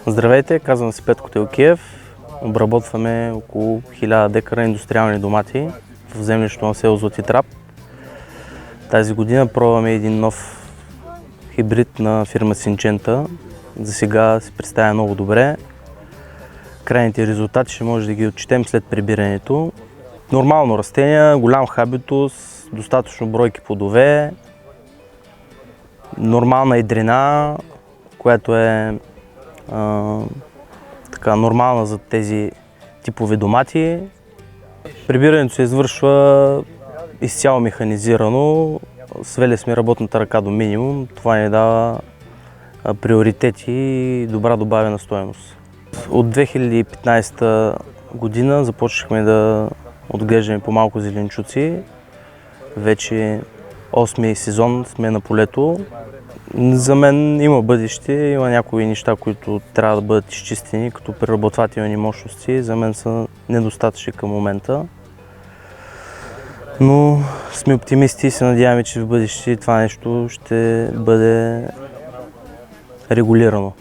Здравейте, казвам се Петко Телкиев. Обработваме около 1000 декара индустриални домати в землището на село Златитрап. Тази година пробваме един нов хибрид на фирма Синчента. За сега се представя много добре. Крайните резултати ще може да ги отчетем след прибирането. Нормално растение, голям хабитус, достатъчно бройки плодове, нормална едрина, която е нормална за тези типове домати. Прибирането се извършва изцяло механизирано. Свели сме работната ръка до минимум. Това ни дава приоритети и добра добавена стойност. От 2015 година започнахме да отглеждаме по-малко зеленчуци. Вече 8-ми сезон сме на полето. За мен има бъдеще, има някои неща, които трябва да бъдат изчистени, като преработвателни мощности. За мен са недостатъчни към момента. Но сме оптимисти и се надяваме, че в бъдеще това нещо ще бъде регулирано.